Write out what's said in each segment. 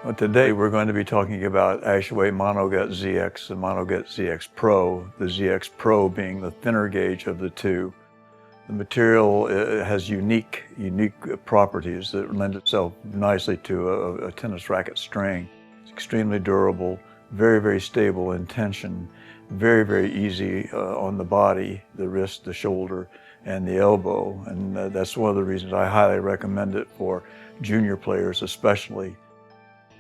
Well, today we're going to be talking about Ashaway MonoGut ZX and MonoGut ZX Pro, the ZX Pro being the thinner gauge of the two. The material has unique properties that lend itself nicely to a tennis racket string. It's extremely durable, very stable in tension, very easy on the body, the wrist, the shoulder, and the elbow. And that's one of the reasons I highly recommend it for junior players especially.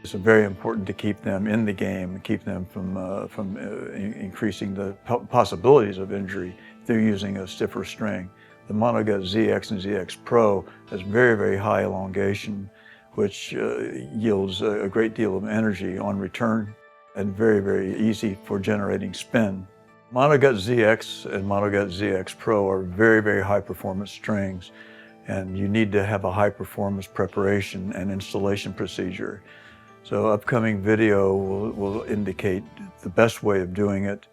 It's very important to keep them in the game and keep them from increasing the possibilities of injury through using a stiffer string. The MonoGut ZX and ZX Pro has very high elongation, which yields a great deal of energy on return and very easy for generating spin. MonoGut ZX and MonoGut ZX Pro are very high performance strings, and you need to have a high performance preparation and installation procedure. So upcoming video will indicate the best way of doing it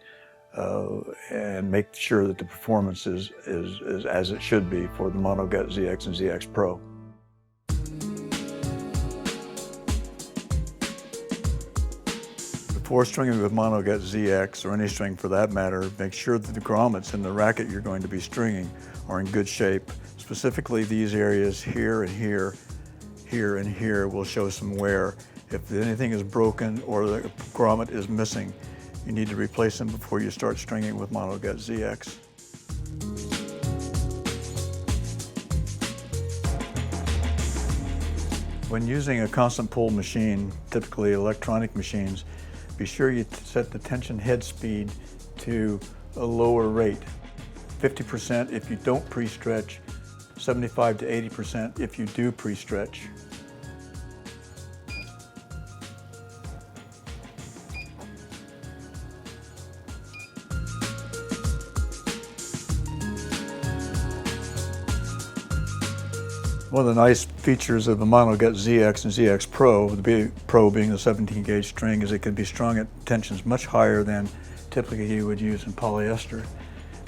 and make sure that the performance is as it should be for the MonoGut ZX and ZX Pro. Before stringing with MonoGut ZX, or any string for that matter, make sure that the grommets in the racket you're going to be stringing are in good shape. Specifically these areas here and here, here and here will show some wear. If anything is broken or the grommet is missing, you need to replace them before you start stringing with MonoGut ZX. When using a constant pull machine, typically electronic machines, be sure you set the tension head speed to a lower rate. 50% if you don't pre-stretch, 75 to 80% if you do pre-stretch. One of the nice features of the MonoGut ZX and ZX Pro, the Pro being the 17 gauge string, is it can be strung at tensions much higher than typically you would use in polyester.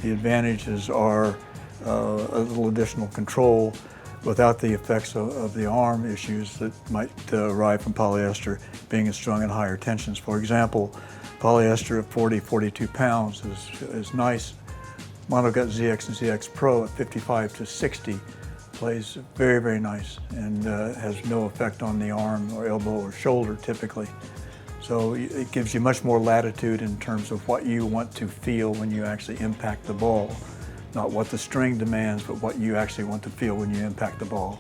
The advantages are a little additional control without the effects of the arm issues that might arrive from polyester being strung at higher tensions. For example, polyester at 42 pounds is nice. MonoGut ZX and ZX Pro at 55 to 60 plays very nice and has no effect on the arm or elbow or shoulder typically. So it gives you much more latitude in terms of what you want to feel when you actually impact the ball. Not what the string demands, but what you actually want to feel when you impact the ball.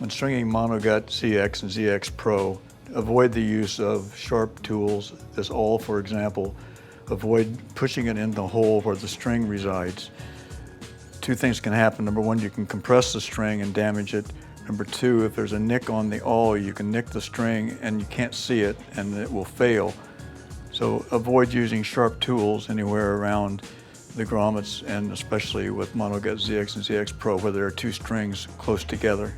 When stringing MonoGut ZX and ZX Pro, avoid the use of sharp tools. This awl, for example. Avoid pushing it in the hole where the string resides. Two things can happen. Number one, you can compress the string and damage it. Number two, if there's a nick on the awl, you can nick the string and you can't see it and it will fail. So avoid using sharp tools anywhere around the grommets, and especially with MonoGut ZX and ZX Pro where there are two strings close together.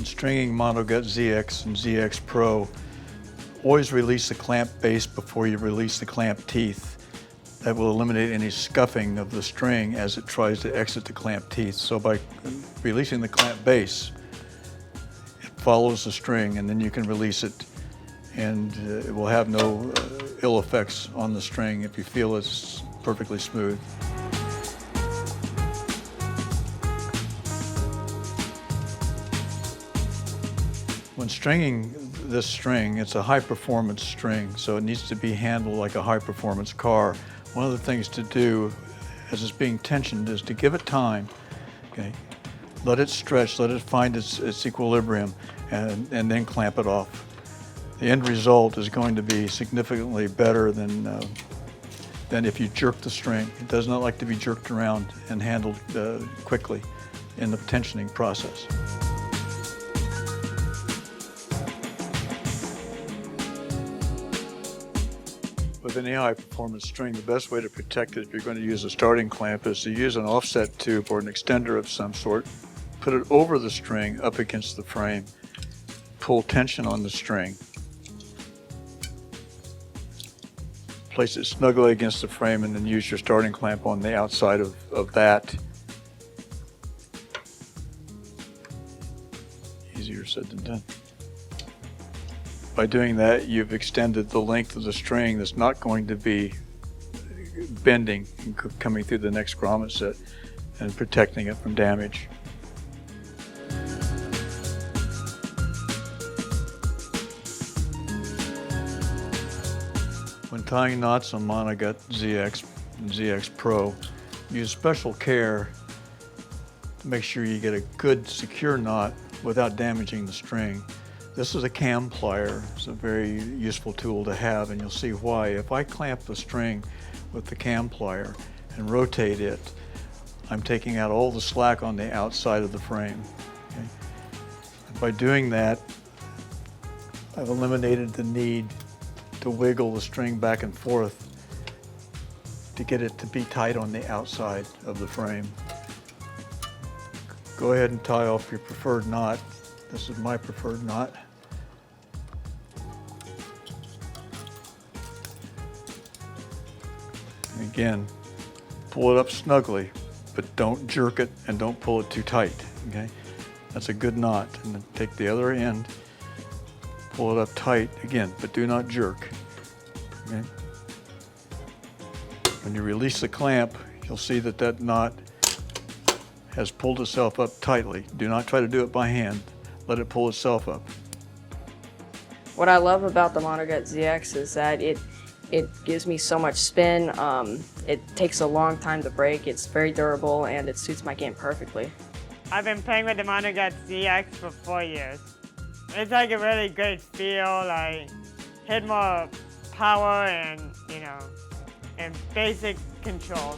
Stringing MonoGut ZX and ZX Pro, always release the clamp base before you release the clamp teeth. That will eliminate any scuffing of the string as it tries to exit the clamp teeth. So by releasing the clamp base, it follows the string and then you can release it, and it will have no ill effects on the string if you feel it's perfectly smooth. When stringing this string, it's a high-performance string, so it needs to be handled like a high-performance car. One of the things to do as it's being tensioned is to give it time. Okay, let it stretch, let it find its equilibrium, and then clamp it off. The end result is going to be significantly better than if you jerk the string. It does not like to be jerked around and handled quickly in the tensioning process. With any high-performance string, the best way to protect it if you're going to use a starting clamp is to use an offset tube or an extender of some sort. Put it over the string up against the frame. Pull tension on the string. place it snugly against the frame and then use your starting clamp on the outside of that. Easier said than done. By doing that, you've extended the length of the string that's not going to be bending and coming through the next grommet set and protecting it from damage. When tying knots on MonoGut ZX and ZX Pro, use special care to make sure you get a good secure knot without damaging the string. This is a cam plier. It's a very useful tool to have, and you'll see why. If I clamp the string with the cam plier and rotate it, I'm taking out all the slack on the outside of the frame. Okay? And by doing that, I've eliminated the need to wiggle the string back and forth to get it to be tight on the outside of the frame. Go ahead and tie off your preferred knot. This is my preferred knot. And again, pull it up snugly, but don't jerk it and don't pull it too tight, okay? That's a good knot. And then take the other end, pull it up tight again, but do not jerk, okay? When you release the clamp, you'll see that that knot has pulled itself up tightly. Do not try to do it by hand. Let it pull itself up. What I love about the MonoGut ZX is that it gives me so much spin. It takes a long time to break. It's very durable and it suits my game perfectly. I've been playing with the MonoGut ZX for 4 years. It's like a really good feel, like hit more power and, and basic control.